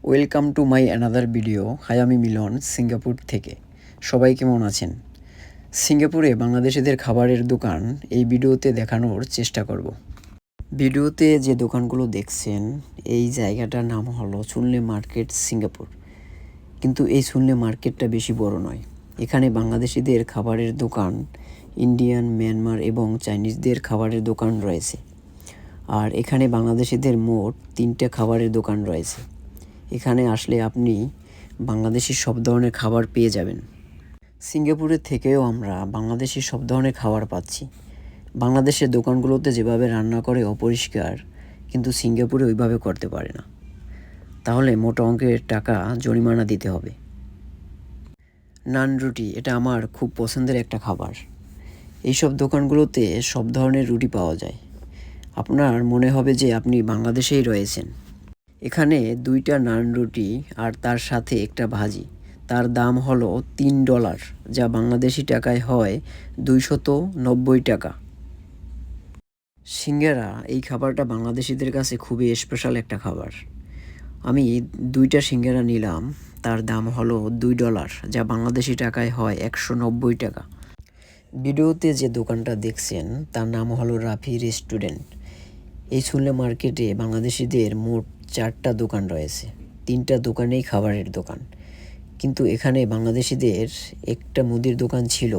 Welcome to my another video. Hi, আমি Milan Singapore থেকে। সবাই কেমন আছেন? সিঙ্গাপুরে বাংলাদেশিদের খাবারের দোকান এই ভিডিওতে দেখানোর চেষ্টা করব। ভিডিওতে যে দোকানগুলো দেখছেন এই জায়গাটার নাম হলো সুনলে মার্কেট সিঙ্গাপুর। কিন্তু এই সুনলে মার্কেটটা বেশি বড় নয়। এখানে বাংলাদেশিদের খাবারের দোকান, ইন্ডিয়ান, মিয়ানমার এবং চাইনিজদের খাবারের দোকান রয়েছে। আর এখানে বাংলাদেশিদের মোট 3টা খাবারের দোকান রয়েছে। এখানে আসলে আপনি বাংলাদেশি সব ধরনের খাবার পেয়ে যাবেন। সিঙ্গাপুরের থেকেও আমরা বাংলাদেশি সব ধরনের খাবার পাচ্ছি। বাংলাদেশের দোকানগুলোতে যেভাবে রান্না করে অপরিষ্কার, কিন্তু সিঙ্গাপুরে ওইভাবে করতে পারে না। তাহলে মোটা অঙ্কের টাকা জরিমানা দিতে হবে। নান রুটি, এটা আমার খুব পছন্দের একটা খাবার। এইসব দোকানগুলোতে সব ধরনের রুটি পাওয়া যায়। আপনার মনে হবে যে আপনি বাংলাদেশেই রয়েছেন। এখানে 2টা নান রুটি আর তার সাথে একটা ভাজি, তার দাম হলো $3, যা বাংলাদেশি টাকায় হয় 290 টাকা। সিঙ্গারা, এই খাবারটা বাংলাদেশিদের কাছে খুবই স্পেশাল একটা খাবার। আমি 2টা সিঙ্গারা নিলাম, তার দাম হলো $2, যা বাংলাদেশি টাকায় হয় 190 টাকা। ভিডিওতে যে দোকানটা দেখছেন তার নাম হলো রাফি রেস্টুরেন্ট। এই সুনলে মার্কেটে বাংলাদেশিদের মোট 4টা দোকান রয়েছে। 3টা দোকানেই খাবারের দোকান, কিন্তু এখানে বাংলাদেশিদের একটা মুদির দোকান ছিল,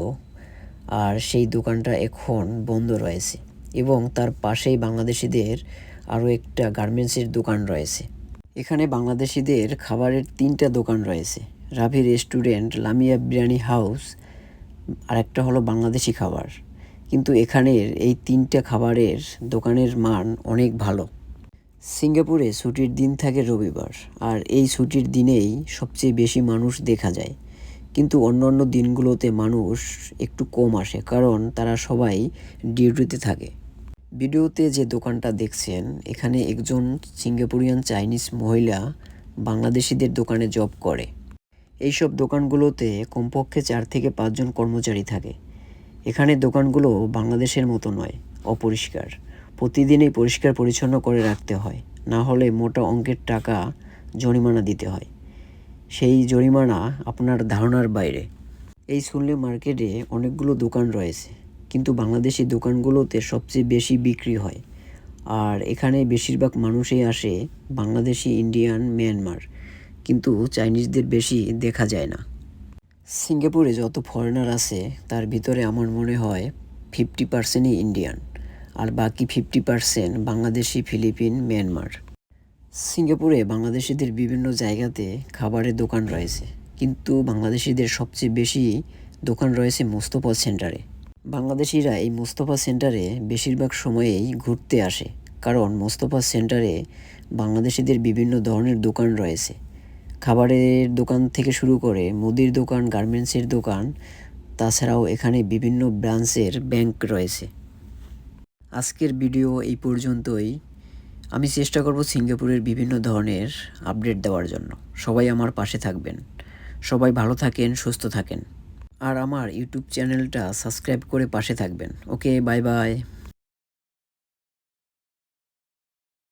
আর সেই দোকানটা এখন বন্ধ রয়েছে। এবং তার পাশেই বাংলাদেশিদের আরও একটা গার্মেন্টসের দোকান রয়েছে। এখানে বাংলাদেশিদের খাবারের 3টা দোকান রয়েছে, রাফি রেস্টুরেন্ট, লামিয়া বিরিয়ানি হাউস, আর একটা হলো বাংলাদেশি খাবার। কিন্তু এখানের এই 3টা খাবারের দোকানের মান অনেক ভালো। সিঙ্গাপুরে ছুটির দিন থাকে রবিবার, আর এই ছুটির দিনেই সবচেয়ে বেশি মানুষ দেখা যায়। কিন্তু অন্যান্য দিনগুলোতে মানুষ একটু কম আসে, কারণ তারা সবাই ডিউটিতে থাকে। ভিডিওতে যে দোকানটা দেখছেন এখানে একজন সিঙ্গাপুরিয়ান চাইনিজ মহিলা বাংলাদেশিদের দোকানে জব করে। এইসব দোকানগুলোতে কমপক্ষে 4 থেকে 5 জন কর্মচারী থাকে। এখানে দোকানগুলো বাংলাদেশের মতো নয়, অপরিষ্কার। প্রতিদিনই পরিষ্কার পরিচ্ছন্ন করে রাখতে হয়, না হলে মোটা অঙ্কের টাকা জরিমানা দিতে হয়। সেই জরিমানা আপনার ধারণার বাইরে। এই সুনলে মার্কেটে অনেকগুলো দোকান রয়েছে, কিন্তু বাংলাদেশি দোকানগুলোতে সবচেয়ে বেশি বিক্রি হয়। আর এখানে বেশিরভাগ মানুষই আসে বাংলাদেশি, ইন্ডিয়ান, মিয়ানমার, কিন্তু চাইনিজদের বেশি দেখা যায় না। সিঙ্গাপুরে যত ফরেনার আছে তার ভিতরে আমার মনে হয় 50%ই ইন্ডিয়ান, আর বাকি 50% বাংলাদেশি, ফিলিপিন, মিয়ানমার। সিঙ্গাপুরে বাংলাদেশিদের বিভিন্ন জায়গাতে খাবারের দোকান রয়েছে, কিন্তু বাংলাদেশিদের সবচেয়ে বেশি দোকান রয়েছে মোস্তফা সেন্টারে। বাংলাদেশিরা এই মোস্তফা সেন্টারে বেশিরভাগ সময়েই ঘুরতে আসে, কারণ মোস্তফা সেন্টারে বাংলাদেশিদের বিভিন্ন ধরনের দোকান রয়েছে। খাবারের দোকান থেকে শুরু করে মুদির দোকান, গার্মেন্টসের দোকান, তাছাড়াও এখানে বিভিন্ন ব্রাঞ্চের ব্যাংক রয়েছে। আজকের ভিডিও এই পর্যন্তই। আমি চেষ্টা করব সিঙ্গাপুরের বিভিন্ন ধরনের আপডেট দেওয়ার জন্য। সবাই আমার পাশে থাকবেন। সবাই ভালো থাকেন, সুস্থ থাকেন। আর আমার ইউটিউব চ্যানেলটা সাবস্ক্রাইব করে পাশে থাকবেন। ওকে, বাই বাই।